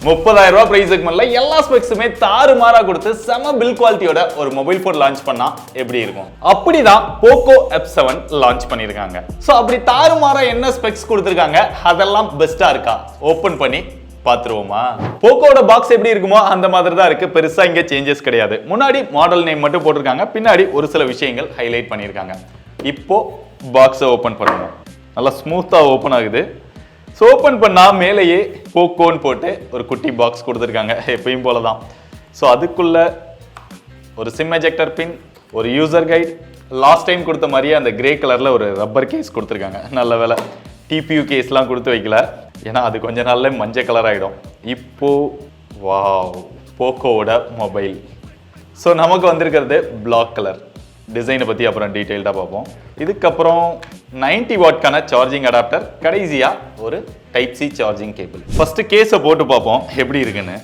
30,000 ரூபாய் பிரைஸ் செக்மெண்ட்ல எல்லா ஸ்பெக்ஸுமே தாறுமாறா கொடுத்து செம பில் குவாலிட்டியோட ஒரு மொபைல் போன் லான்ச் பண்ணா எப்படி இருக்கும்? அப்படிதான் Poco F7 லான்ச் பண்ணிருக்காங்க. சோ அப்படி தாறுமாறா என்ன ஸ்பெக்ஸ் கொடுத்திருக்காங்க, அதெல்லாம் பெஸ்டா இருக்கா? ஓபன் பண்ணி பாத்துருவோமா? போக்கோட பாக்ஸ் எப்படி இருக்குமோ அந்த மாதிரி தான் இருக்கு. பெருசா இங்க சேஞ்சஸ் கிடையாது. முன்னாடி மாடல் நேம் மட்டும் போட்டிருக்காங்க, பின்னாடி ஒரு சில விஷயங்கள் ஹைலைட் பண்ணிருக்காங்க. இப்போ பாக்ஸை ஓபன் பண்ணுவோம். நல்லா ஸ்மூத்தா ஓபன் ஆகுது. ஸோ ஓப்பன் பண்ணால் மேலேயே போக்கோன்னு போட்டு ஒரு குட்டி பாக்ஸ் கொடுத்துருக்காங்க, எப்பயும் போல தான். ஸோ அதுக்குள்ள ஒரு சிம் எஜெக்டர் பின், ஒரு யூசர் கைட், லாஸ்ட் டைம் கொடுத்த மாதிரியே அந்த கிரே கலரில் ஒரு ரப்பர் கேஸ் கொடுத்துருக்காங்க. நல்ல வேலை டிபியூ கேஸ்லாம் கொடுத்து வைக்கல, ஏன்னா அது கொஞ்ச நாள்ல மஞ்சள் கலர் ஆகிடும். இப்போ வாவ், போக்கோவோட மொபைல். ஸோ நமக்கு வந்திருக்கிறது பிளாக் கலர். டிசைனை பற்றி அப்புறம் டீட்டெயில்டாக பார்ப்போம். இதுக்கப்புறம் 90 வாட்க்கான சார்ஜிங் அடாப்டர், கடைசியாக ஒரு type C charging cable. First கேஸை போட்டு பார்ப்போம் எப்படி இருக்குன்னு.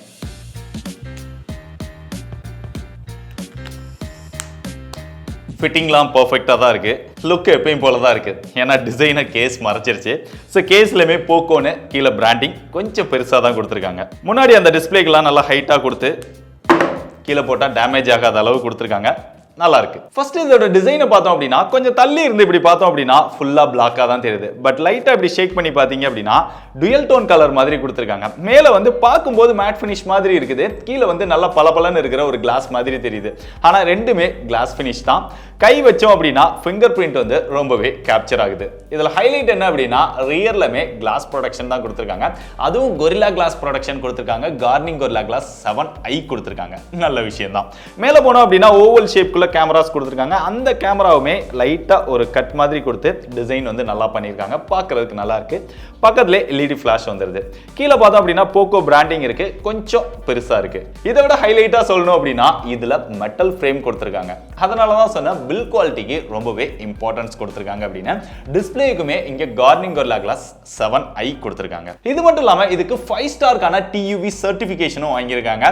ஃபிட்டிங்லாம் பர்ஃபெக்டாக தான் இருக்குது. லுக் எப்பயும் போல தான் இருக்குது, ஏன்னா டிசைனை கேஸ் மறைச்சிருச்சு. ஸோ கேஸ்லையுமே போக்கோன்னு கீழே பிராண்டிங் கொஞ்சம் பெருசாக தான் கொடுத்துருக்காங்க. முன்னாடி அந்த டிஸ்பிளேக்கெல்லாம் நல்லா ஹைட்டாக கொடுத்து கீழே போட்டால் டேமேஜ் ஆகாத அளவு கொடுத்துருக்காங்க. நல்லா இருக்கு. ஃபர்ஸ்ட் இதோட டிசைனை பார்த்தோம் அப்படின்னா, கொஞ்சம் தள்ளி இருந்து இப்படி பார்த்தோம் அப்படின்னா ஃபுல்லா பிளாக்கா தான் தெரியுது. பட் லைட்டா இப்படி ஷேக் பண்ணி பார்த்தீங்க அப்படின்னா டுயல் டோன் கலர் மாதிரி கொடுத்துருக்காங்க. மேலே வந்து பார்க்கும்போது மேட் ஃபினிஷ் மாதிரி இருக்குது, கீழே வந்து நல்லா பளபளன்னு இருக்கிற ஒரு கிளாஸ் மாதிரி தெரியுது. ஆனால் ரெண்டுமே கிளாஸ் ஃபினிஷ் தான். கை வச்சோம் அப்படின்னா ஃபிங்கர் பிரிண்ட் வந்து ரொம்பவே கேப்சர் ஆகுது. இதில் ஹைலைட் என்ன அப்படின்னா, ரியர்லமே கிளாஸ் ப்ரொடக்ஷன் தான் கொடுத்துருக்காங்க. அதுவும் கொரில்லா கிளாஸ் ப்ரொடக்ஷன் கொடுத்துருக்காங்க. கார்னிங் கொரில்லா கிளாஸ் 7i கொடுத்துருக்காங்க. நல்ல விஷயம் தான். மேலே போனோம் அப்படின்னா ஓவல் ஷேப்குள்ள கேமராஸ் கொடுத்துருக்காங்க. அந்த கேமராவுமே லைட்டா ஒரு கட் மாதிரி கொடுத்து டிசைன் வந்து நல்லா பண்ணியிருக்காங்க. பார்க்கறதுக்கு நல்லா இருக்கு. பக்கத்துல எல்இடி ஃபிளாஷ் வந்துருது. கீழே பார்த்தோம் அப்படின்னா போக்கோ பிராண்டிங் இருக்கு, கொஞ்சம் பெருசா இருக்கு. இதை விட ஹைலைட்டா சொல்லணும் அப்படின்னா இதுல மெட்டல் ஃப்ரேம் கொடுத்துருக்காங்க. அதனால தான் சொன்ன பில் குவாலிட்டிக்கு ரொம்பவே இம்பார்ட்டன்ஸ் கொடுத்துருக்காங்க அப்படின்னு. டிஸ்பிளேக்குமே இங்க கார்னிங் கொரில்லா கிளாஸ் 7i கொடுத்துருக்காங்க. இது மட்டும் இல்லாம இதுக்கு 5 ஸ்டார்க்கான TUV சர்டிபிகேஷனும் வாங்கியிருக்காங்க.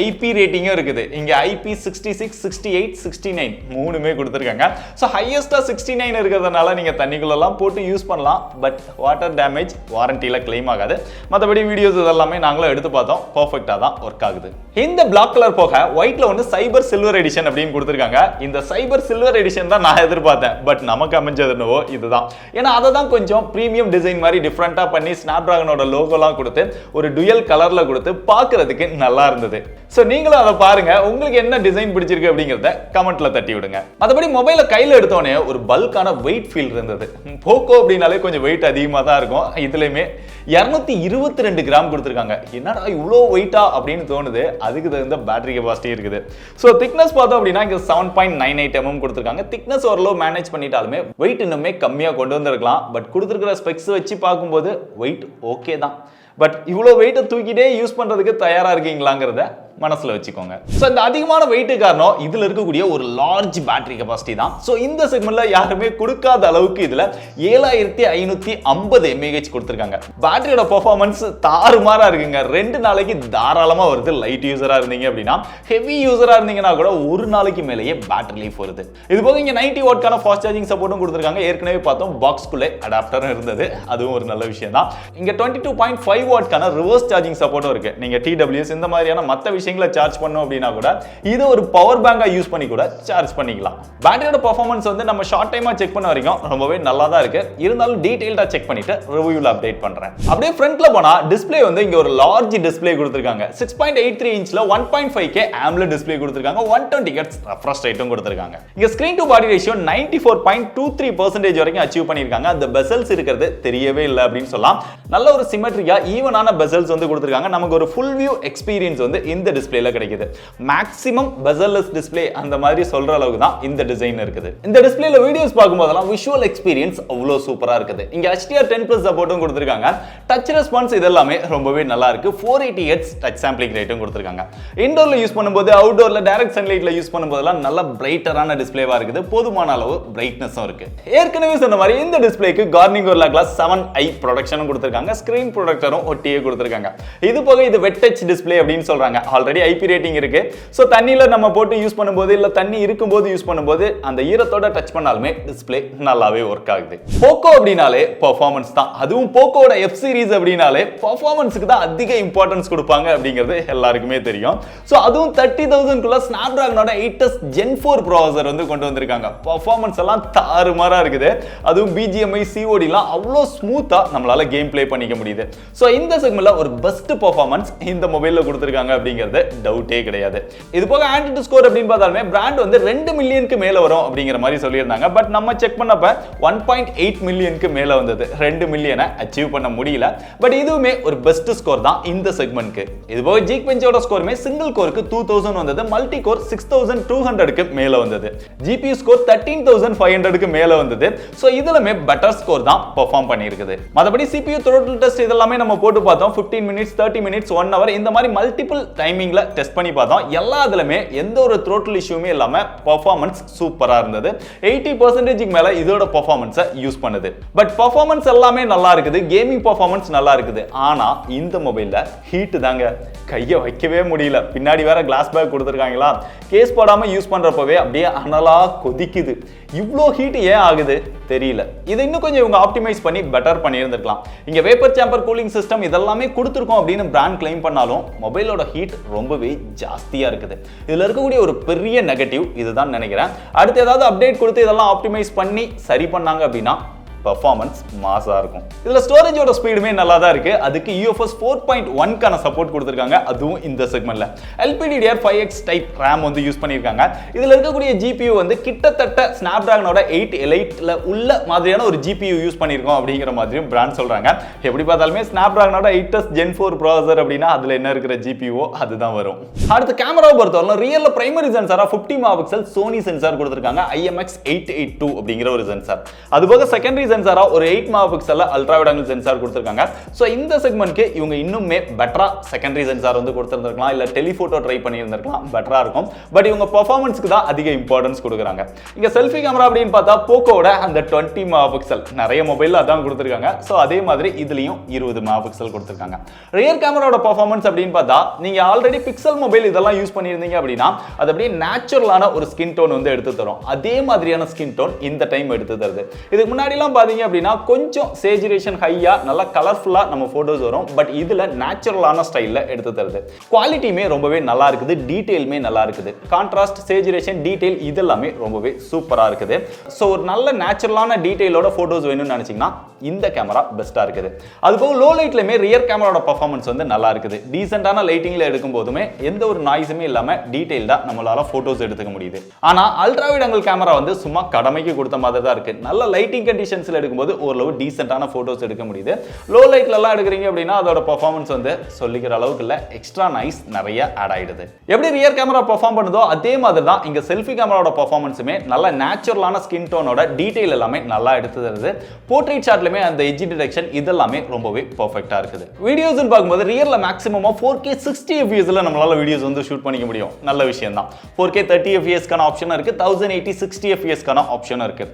ஐபி ரேட்டிங்கும் இருக்குது. இங்க ஐபி 66, 68, 69 மூணுமே கொடுத்துருக்காங்க. ஸோ ஹையஸ்டா 69 இருக்கிறதுனால நீங்க தண்ணிக்குள்ளெல்லாம் போட்டு யூஸ் பண்ணலாம். பட் வாட்டர் டேமேஜ் வாரண்டியில கிளைம் ஆகாது. மற்றபடி வீடியோஸ் இதெல்லாமே நாங்களும் எடுத்து பார்த்தோம், பர்ஃபெக்டா தான் ஒர்க் ஆகுது. இந்த பிளாக் கலர் போக ஒயிட்ல வந்து சைபர் சில்வர் எடிஷன் அப்படின்னு கொடுத்துருக்காங்க. இந்த சைபர் சில்வர் எடிஷன் தான் நான் எதிர்பார்த்தேன். பட் நமக்கு அமைஞ்சது என்னவோ இதுதான். ஏன்னா அதை தான் கொஞ்சம் பிரீமியம் டிசைன் மாதிரி டிஃப்ரெண்டா பண்ணி ஸ்னாப் டிராகனோட லோகோலாம் கொடுத்து ஒரு டுயல் கலர்ல கொடுத்து பார்க்கிறதுக்கு நல்லா இருந்தது. ஸோ நீங்களும் அதை பாருங்க, உங்களுக்கு என்ன டிசைன் பிடிச்சிருக்கு அப்படிங்கிறத கமெண்ட்ல தட்டி விடுங்க. மற்றபடி மொபைலை கையில் எடுத்தோடனே ஒரு பல்கான வெயிட் ஃபீல் இருந்தது. போக்கோ அப்படின்னாலே கொஞ்சம் வெயிட் அதிகமாக தான் இருக்கும். இதுலையுமே 222 கிராம் கொடுத்துருக்காங்க. என்னடா இவ்வளோ வெயிட்டா அப்படின்னு தோணுது. அதுக்கு தகுந்த பேட்டரி கெபாசிட்டி இருக்குது. ஸோ திக்னஸ் பார்த்தோம் அப்படின்னா இங்கே 7.98 mm கொடுத்துருக்காங்க. திக்னஸ் ஓரளவு மேனேஜ் பண்ணிட்டாலுமே வெயிட் இன்னுமே கம்மியாக கொண்டு வந்திருக்கலாம். பட் கொடுத்துருக்கிற ஸ்பெக்ஸ் வச்சு பார்க்கும்போது வெயிட் ஓகே தான். பட் இவ்வளோ வெயிட்டை தூக்கிட்டே யூஸ் பண்ணுறதுக்கு தயாராக இருக்கீங்களாங்கிறத மனசில் வச்சுக்கோங்க. ஸோ இந்த அதிகமான வெயிட்டு காரணம் இதில் இருக்கக்கூடிய ஒரு லார்ஜ் பேட்டரி கெபாசிட்டி தான். ஸோ இந்த செக்மெண்ட்ல யாருமே கொடுக்காத அளவுக்கு இதில் 7550 mAh கொடுத்துருக்காங்க. பேட்டரியோட பெர்ஃபார்மன்ஸ் தாறுமாறா இருக்குங்க. 2 நாளைக்கு தாராளமாக வருது. லைட் யூசராக இருந்தீங்க அப்படின்னா, ஹெவி யூசராக இருந்தீங்கன்னா கூட ஒரு நாளைக்கு மேலேயே பேட்டரி லைஃப் வருது. இது போக இங்கே 90 வாட்க்கான ஃபாஸ்ட் சார்ஜிங் சப்போர்ட்டும் கொடுத்துருக்காங்க. ஏற்கனவே பார்த்தோம் பாக்ஸ்குள்ளே அடாப்டரும் இருந்தது, அதுவும் ஒரு நல்ல விஷயம் தான். இங்கே 22.5 வாட்க்கான ரிவர்ஸ் சார்ஜிங் சப்போர்ட்டும் இருக்கு. நீங்கள் TWS இந்த மாதிரியான மற்ற விஷயம் சார்ஜ் பண்ணோம் அப்படின்னா கூட இது ஒரு பவர் பேங்கா யூஸ் பண்ணி கூட சார்ஜ் பண்ணிக்கலாம். பேட்டரியோட பெர்ஃபார்மன்ஸ் வந்து நம்ம ஷார்ட் டைமா செக் பண்ண வரைக்கும் ரொம்பவே நல்லா தான் இருக்கு. இருந்தாலும் டீடைல்டா செக் பண்ணிட்டு ரிவ்யூல அப்டேட் பண்றேன். அப்படியே ஃப்ரண்ட்ல போனா டிஸ்ப்ளே வந்து இங்க ஒரு லார்ஜ் டிஸ்ப்ளே கொடுத்திருக்காங்க. 6.83 இன்ச்ல 1.5K AMOLED டிஸ்ப்ளே கொடுத்திருக்காங்க. 120 Hz ரெஃப்ரெஷ் ரேட்டும் கொடுத்திருக்காங்க. இங்க ஸ்கிரீன் டு பாடி ரேஷியோ 94.23% வரைக்கும் அச்சீவ் பண்ணிருக்காங்க. அந்த பெசல்ஸ் இருக்கிறது தெரியவே இல்லை அப்படின்னு சொல்லலாம். நல்ல ஒரு சிமெட்ரியா ஈவனான பெசல்ஸ் வந்து கொடுத்திருக்காங்க. நமக்கு ஒரு ஃபுல் வியூ எக்ஸ்பீரியன்ஸ் வந்து இந்த டிஸ்ப்ளேல கிடைக்குது. மேக்ஸிமம் பெசல்லெஸ் டிஸ்ப்ளே அந்த மாதிரி சொல்ற அளவுக்கு தான் இந்த டிசைன் இருக்குது. இந்த டிஸ்ப்ளேல வீடியோஸ் பார்க்கும்போதெல்லாம் விஷுவல் எக்ஸ்பீரியன்ஸ் அவ்வளோ சூப்பரா இருக்குது. இங்க HDR10+ சப்போர்ட்டும் கொடுத்திருக்காங்க. டச் ரெஸ்பான்ஸ் இதெல்லாமே ரொம்பவே நல்லா இருக்கு. 480 Hz டச் சாம்பிளிங் ரேட்டும் கொடுத்திருக்காங்க. இன்டோர்ல யூஸ் பண்ணும்போது, அவுட்டோர்ல டைரக்ட் சன்லைட்ல யூஸ் பண்ணும்போதெல்லாம் நல்ல பிரைட்டரான டிஸ்ப்ளேவா இருக்குது. போதுமான அளவு பிரைட்னஸும் இருக்கு. ஏற்கனவே சொன்ன மாதிரி இந்த டிஸ்ப்ளேக்கு கார்னிங் கொரில்லா கிளாஸ் 7i ப்ரொடக்ஷனும் கொடுத்திருக்காங்க. ஸ்கிரீன் ப்ரொடக்டரும் ஒட்டியே கொடுத்திருக்காங்க. இது போக இது வெட் டச் டிஸ்ப்ளே அப்படின்னு சொல்றாங்க. ஆல்ரெடி ஐபி ரேட்டிங் இருக்கு. ஸோ தண்ணியில் நம்ம போட்டு யூஸ் பண்ணும்போது இல்லை தண்ணி இருக்கும்போது யூஸ் பண்ணும்போது அந்த ஈரத்தோட டச் பண்ணாலுமே டிஸ்பிளே நல்லாவே ஒர்க் ஆகுது. போக்கோ அப்படின்னாலே பர்ஃபார்மன்ஸ் தான். அதுவும் போக்கோட எஃப் சீரிஸ் அப்படின்னாலே பர்ஃபார்மன்ஸுக்கு தான் அதிக இம்பார்ட்டன்ஸ் கொடுப்பாங்க அப்படிங்கிறது எல்லாருக்குமே தெரியும். ஸோ அதுவும் 30,000 ஸ்னாப்டிராகனோட 8s Gen 4 ப்ராசஸர் வந்து கொண்டு வந்திருக்காங்க. பர்ஃபார்மன்ஸ் எல்லாம் தாறுமாறா இருக்குது. அதுவும் பிஜிஎம்ஐ சிஓடிலாம் அவ்வளோ ஸ்மூத்தா நம்மளால கேம் பிளே பண்ணிக்க முடியுது. ஸோ இந்த செக்மெண்ட்ல ஒரு பெஸ்ட் பர்ஃபார்மன்ஸ் இந்த மொபைல்ல கொடுத்திருக்காங்க அப்படிங்கிறது டவுட்டே கிடையாது. இது போக ஆண்ட்ராய்டு ஸ்கோர் அப்படின்னு பார்த்தாலுமே பிராண்ட் வந்து 2 மில்லியனுக்கு மேல வரும் அப்படிங்கிற மாதிரி சொல்லியிருந்தாங்க. பட் நம்ம செக் பண்ணப்ப 1.8 மில்லியனுக்கு மேல வந்தது. 2 மில்லியனை அச்சீவ் பண்ண முடியல. பட் இதுவுமே ஒரு பெஸ்ட் ஸ்கோர் தான் இந்த செக்மெண்ட்க்கு. இது போக ஜீக்பெஞ்சோட ஸ்கோருமே சிங்கிள் கோருக்கு 2000 வந்தது, மல்டி கோர் 6200க்கு மேல வந்தது, ஜிபியூ ஸ்கோர் 13500க்கு மேல வந்தது. ஸோ இதுலமே பெட்டர் ஸ்கோர் தான் பெர்ஃபார்ம் பண்ணியிருக்குது. மற்றபடி சிபியூ த்ரோட்டில் டெஸ்ட் இதெல்லாமே நம்ம போட்டு பார்த்தோம். 15 மினிட்ஸ், 30 மினிட்ஸ், 1 hour இந்த மாதிரி மல்டிபிள் டைமிங்ல டெஸ்ட் பண்ணி பார்த்தோம். எல்லாத்துலமே எந்த ஒரு த்ரோட்டில் இஷ்யூமே இல்லாம பெர்ஃபார்மன்ஸ் சூப்பரா இருந்தது. 80% மேல இதோட பெர்ஃபார்மன்ஸை யூஸ் பண்ணுது. பட் பெர்ஃபார்மன்ஸ் எல்லாமே நல்லா இருக்குது, கேமிங் பெர்ஃபார்மன்ஸ் நல்லா இருக்குது. ஆனா இந்த மொபைல்ல ஹீட் தாங்க, கையை வைக்கவே முடியல. பின்னாடி வேற கிளாஸ் பேக் கொடுத்துருக்காங்களா, கேஸ் போடாம யூஸ் பண்றப்பவே அப்படியே அனலா கொதிக்குது. இவ்வளோ ஹீட் ஏன் ஆகுது தெரியல. இதை இன்னும் கொஞ்சம் இவங்க ஆப்டிமைஸ் பண்ணி பெட்டர் பண்ணியிருந்திருக்கலாம். இங்க வேப்பர் சேம்பர் கூலிங் சிஸ்டம் இதெல்லாமே கொடுத்துருக்கோம் அப்படின்னு பிராண்ட் கிளைம் பண்ணாலும் மொபைலோட ஹீட் ரொம்பவே ஜாஸ்தியா இருக்குது. இதுல இருக்கக்கூடிய ஒரு பெரிய நெகட்டிவ் இதுதான் நினைக்கிறேன். அடுத்து ஏதாவது அப்டேட் கொடுத்து இதெல்லாம் ஆப்டிமைஸ் பண்ணி சரி பண்ணாங்க அப்படின்னா பெர்ஃபார்மன்ஸ் மாஸா இருக்கும். இதுல ஸ்டோரேஜோட ஸ்பீடுமே நல்லா தான் இருக்கு. அதுக்கு UFS 4.1 கான சப்போர்ட் கொடுத்திருக்காங்க. அதுவும் இந்த செக்மெண்ட்ல LPDDR5X டைப் RAM வந்து யூஸ் பண்ணிருக்காங்க. இதுல இருக்கக்கூடிய GPU வந்து கிட்டத்தட்ட ஸ்னாப்டிராகனோட 8 Eliteல உள்ள மாதிரியான ஒரு GPU யூஸ் பண்ணிருக்கோம் அப்படிங்கிற மாதிரியும் பிராண்ட் சொல்றாங்க. எப்படி பார்த்தாலுமே ஸ்னாப்டிராகனோட 8s Gen 4 ப்ராசஸர் அப்படின்னா அதுல என்ன இருக்கிற GPU அதுதான் வரும். அடுத்து கேமராவை பொறுத்தவரை ரியல்ல பிரைமரி சென்சாரா 50 மெகாபிக்சல் சோனி சென்சார் கொடுத்திருக்காங்க. IMX882 அப்படிங்கிற ஒரு சென்சார். அதுபோக செகண்டரி சென்சாரா ஒரு 8 மெகாபிக்சல்ல அல்ட்ரா வைட் ஆங்கிள் சென்சார் கொடுத்திருக்காங்க. சோ இந்த செக்மெண்ட்க்கு இவங்க இன்னுமே பெட்டரா செகண்டரி சென்சார் வந்து கொடுத்திருந்திருக்கலாம், இல்ல டெலிஃபோட்டோ ட்ரை பண்ணியிருந்திருக்கலாம், பெட்டரா இருக்கும். பட் இவங்க பெர்ஃபார்மன்ஸ்க்கு தான் அதிக இம்பார்ட்டன்ஸ் கொடுக்குறாங்க. இங்க செல்ஃபி கேமரா அப்படின்னு பார்த்தா போக்கோட அந்த 20 மெகாபிக்சல் நிறைய மொபைல்ல அதான் கொடுத்திருக்காங்க. சோ அதே மாதிரி இதுலயும் 20 மெகாபிக்சல் கொடுத்திருக்காங்க. ரியர் கேமராவோட பெர்ஃபார்மன்ஸ் அப்படின்னு பார்த்தா நீங்க ஆல்ரெடி பிக்சல் மொபைல் இதெல்லாம் யூஸ் பண்ணியிருந்தீங்க அப்படின்னா அது அப்படியே நேச்சுரலான ஒரு ஸ்கின் டோன் வந்து எடுத்து தரும். அதே மாதிரியான ஸ்கின் டோன் இந்த டைம் எடுத்து தருது. இதுக்கு முன்னாடி எல்லாம் பாத்தீங்க அப்படின்னா கொஞ்சம் சேச்சுரேஷன் ஹையா நல்லா கலர்ஃபுல்லா நம்ம போட்டோஸ் வரும். பட் இதுல நேச்சுரலான ஸ்டைல்ல எடுத்து தருது. குவாலிட்டியுமே ரொம்பவே நல்லா இருக்குது, டீடைலுமே நல்லா இருக்குது. கான்ட்ராஸ்ட், சேச்சுரேஷன், டீடைல் இதெல்லாமே ரொம்பவே சூப்பரா இருக்குது. சோ ஒரு நல்ல நேச்சுரலான டீடைலோட போட்டோஸ் வேணும்னு நினைச்சீங்கன்னா இந்த கேமரா பெஸ்டா இருக்குது. அதுபோக லோ லைட்லயுமே ரியர் கேமராவோட பெர்ஃபார்மன்ஸ் வந்து நல்லா இருக்குது. டீசென்டான லைட்டிங்ல எடுக்கும் போதுமே எந்த ஒரு நாய்ஸுமே இல்லாம டீடைல்டா நம்மளால போட்டோஸ் எடுத்துக்க முடியுது. ஆனா அல்ட்ரா வைட் ஆங்கிள் கேமரா வந்து சும்மா கடமைக்கு கொடுத்த மாதிரி தான் இருக்கு. நல்ல லைட்டிங் கண்டிஷன்ஸ்ல எடுக்கும்போது ஓரளவு டீசென்டான போட்டோஸ் எடுக்க முடியுது. லோ லைட்ல எல்லாம் எடுக்கிறீங்க அப்படின்னா அதோட பெர்ஃபார்மன்ஸ் வந்து சொல்லிக்கிற அளவுக்கு இல்ல, எக்ஸ்ட்ரா நாய்ஸ் நிறைய ஆட் ஆயிடுது. எப்படி ரியர் கேமரா பெர்ஃபார்ம் பண்ணுதோ அதே மாதிரி தான் இங்க செல்ஃபி கேமராவோட பெர்ஃபார்மன்ஸுமே நல்ல நேச்சுரலான ஸ்கின் டோனோட டீடைல் எல்லாமே நல்லா எடுத்து தருது. போர்ட்ரேட் ஷாட்லயுமே அந்த எட்ஜ் டிடெக்ஷன் இதெல்லாமே ரொம்பவே பெர்ஃபெக்ட்டா இருக்குது. வீடியோஸ் பார்க்கும்போது ரியர்ல மேக்ஸிமமா 4K 60 fps நம்மளால வீடியோஸ் வந்து ஷூட் பண்ணிக்க முடியும். நல்ல விஷயம் தான். 4K 30 fps கான ஆப்ஷன் இருக்கு, 1080 60 fps கான ஆப்ஷன் இருக்கு.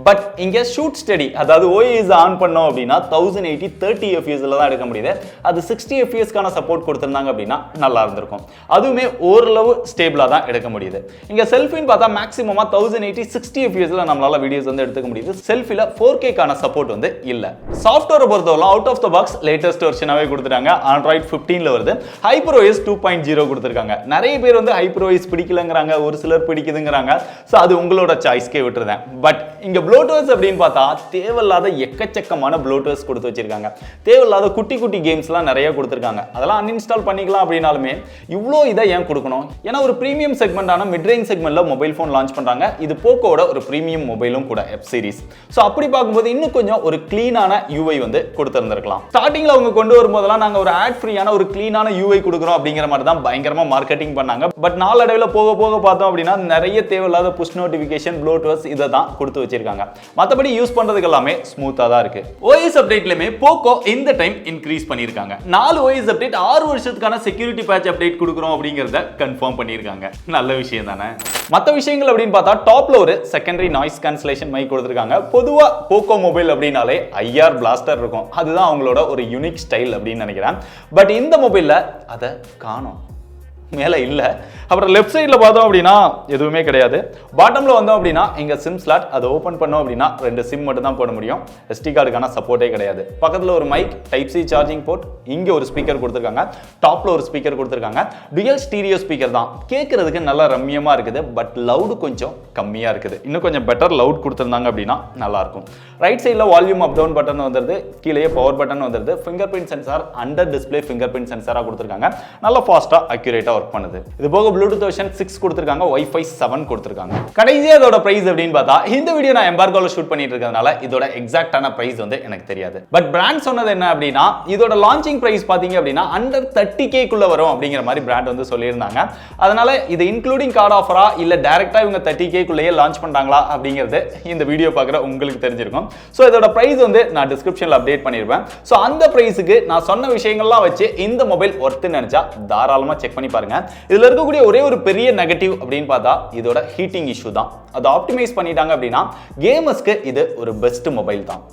பட் இங்க ஷூட் ஸ்டடி அதாவது OIS ஆன் பண்ணோம் அப்படின்னா 1080 30 fps தான் எடுக்க முடியுது. அது 60 fps கான சப்போர்ட் கொடுத்திருந்தாங்க அப்படின்னா நல்லா இருந்திருக்கும். அதுவுமே ஓரளவு ஸ்டேபிளா தான் எடுக்க முடியுது. இங்க செல்ஃபின்னு பார்த்தா மேக்ஸிமமா 1080 60 fps நம்மளால வீடியோஸ் வந்து எடுத்துக்க முடியுது. செல்ஃபில 4K கான சப்போர்ட் வந்து இல்ல. சாஃப்ட்வேரை பொறுத்தவரை out of the box latest வெர்ஷனாவே கொடுத்துட்டாங்க. Android 15ல வருது. HyperOS 2.0 கொடுத்திருக்காங்க. நிறைய பேர் வந்து HyperOS பிடிக்கலங்கறாங்க, ஒரு சிலர் பிடிக்குதுங்கறாங்க. சோ அது உங்களோட சாய்ஸ்க்கே விட்டுறேன். பட் இங்க ப்ளோட்வேர்ஸ் அப்படின்னு பார்த்தா தேவையில்லாத எக்கச்சக்கமான ப்ளோட்வேர்ஸ் கொடுத்து வச்சிருக்காங்க. தேவையில்லாத குட்டி குட்டி கேம்ஸ்லாம் நிறைய கொடுத்திருக்காங்க. அதெல்லாம் அன்இன்ஸ்டால் பண்ணிக்கலாம் அப்படினாலுமே இவ்ளோ இதை ஏன் கொடுக்கணும்? ஏன்னா ஒரு பிரீமியம் செக்மெண்டான மிட் ரேஞ்ச் செக்மெண்ட்ல மொபைல் ஃபோன் லான்ச் பண்றாங்க. இது போக்கோட ஒரு பிரீமியம் மொபைலும் கூட F சீரிஸ். சோ அப்படி பார்க்கும்போது இன்னும் கொஞ்சம் ஒரு க்ளீனான UI வந்து கொடுத்திருந்திருக்கலாம். ஸ்டார்டிங்ல அவங்க கொண்டு வரும்போதெல்லாம் நாங்க ஒரு ஆட் ஃப்ரீயான ஒரு க்ளீனான UI கொடுக்குறோம் அப்படிங்கிற மாதிரி தான் பயங்கரமா மார்க்கெட்டிங் பண்ணாங்க. பட் நாளடைவுல போக போக பார்த்தோம் அப்படின்னா நிறைய தேவையில்லாத புஷ் நோட்டிஃபிகேஷன், ப்ளோட்வேர்ஸ் இதை தான் கொடுத்து வச்சிருக்காங்க. மற்றபடி யூஸ் பண்றதுக்கு எல்லாமே ஸ்மூத்தா தான் இருக்கு. OS அப்டேட்லயுமே போக்கோ இந்த டைம் இன்க்ரீஸ் பண்ணிருக்காங்க. 4 OS அப்டேட் 6 வருஷத்துக்கான செக்யூரிட்டி பேட்ச் அப்டேட் கொடுக்குறோம் அப்படிங்கறத கன்ஃபார்ம் பண்ணிருக்காங்க. நல்ல விஷயம் தானே. மற்ற விஷயங்கள் அப்படின்னு பார்த்தா டாப்ல ஒரு செகண்டரி நாய்ஸ் கேன்சலேஷன் மைக் கொடுத்திருக்காங்க. பொதுவா போக்கோ மொபைல் அப்படின்னாலே IR பிளாஸ்டர் இருக்கும். அதுதான் அவங்களோட ஒரு யூனிக் ஸ்டைல் அப்படின்னு நினைக்கிறேன். பட் இந்த மொபைல்ல அதை காணோம். மேலே இல்லை. அப்புறம் லெஃப்ட் சைடில் பார்த்தோம் அப்படின்னா எதுவுமே கிடையாது. பாட்டமில் வந்தோம் அப்படின்னா இங்கே சிம் ஸ்லாட், அதை ஓப்பன் பண்ணோம் அப்படின்னா 2 சிம் மட்டும் தான் போட முடியும். SD கார்டுக்கான சப்போர்ட்டே கிடையாது. பக்கத்தில் ஒரு mic, type C charging port, இங்கே ஒரு ஸ்பீக்கர் கொடுத்துருக்காங்க, டாப்பில் ஒரு ஸ்பீக்கர் கொடுத்துருக்காங்க. டுயல் ஸ்டீரியோ ஸ்பீக்கர் தான், கேட்கறதுக்கு நல்லா ரம்மியமாக இருக்குது. பட் லவுடு கொஞ்சம் கம்மியாக இருக்குது. இன்னும் கொஞ்சம் பெட்டர் லவுட் கொடுத்துருந்தாங்க அப்படின்னா நல்லாயிருக்கும். ரைட் சைடில் வால்யூம் அப் டவுன் பட்டன் வந்துருது, கீழே பவர் பட்டன் வந்துருது. Fingerprint sensor, under display fingerprint சென்சாராக கொடுத்துருக்காங்க. நல்லா ஃபாஸ்ட்டாக அக்யூரேட்டாக ஒர்க் பண்ணுது. இது போக ப்ளூடூத் வெர்ஷன் 6 கொடுத்துருக்காங்க, Wi-Fi 7 கொடுத்துருக்காங்க. கடைசியாக இதோட பிரைஸ் அப்படின்னு பார்த்தா, இந்த வீடியோ நான் எம்பார்கோவில் ஷூட் பண்ணிட்டு இருக்கிறதுனால இதோட எக்ஸாக்டான பிரைஸ் வந்து எனக்கு தெரியாது. பட் பிராண்ட் சொன்னது என்ன அப்படின்னா, இதோட லான்ச்சிங் பிரைஸ் பார்த்தீங்க அப்படின்னா அண்டர் 30K குள்ள வரும் அப்படிங்கிற மாதிரி பிராண்ட் வந்து சொல்லியிருந்தாங்க. அதனால இது இன்க்ளூடிங் கார்டு ஆஃபரா இல்ல டைரக்டா இவங்க 30K குள்ளேயே லான்ச் பண்றாங்களா அப்படிங்கிறது இந்த வீடியோ பார்க்குற உங்களுக்கு தெரிஞ்சிருக்கும். ஸோ இதோட பிரைஸ் வந்து நான் டிஸ்கிரிப்ஷனில் அப்டேட் பண்ணிருப்பேன். ஸோ அந்த பிரைஸுக்கு நான் சொன்ன விஷயங்கள்லாம் வச்சு இந்த மொபைல் ஒர்த்து நினைச்சா தாராளமாக செக் பண்ணி பாருங்க. இதுல இருக்கக்கூடிய ஒரே ஒரு பெரிய நெகட்டிவ் அப்படின்னு பார்த்தா இதோட ஹீட்டிங் இஷ்யூ தான். அதை ஆப்டிமைஸ் பண்ணிட்டாங்க அப்படின்னா கேமர்ஸ்க்கு இது ஒரு பெஸ்ட் மொபைல் தான்.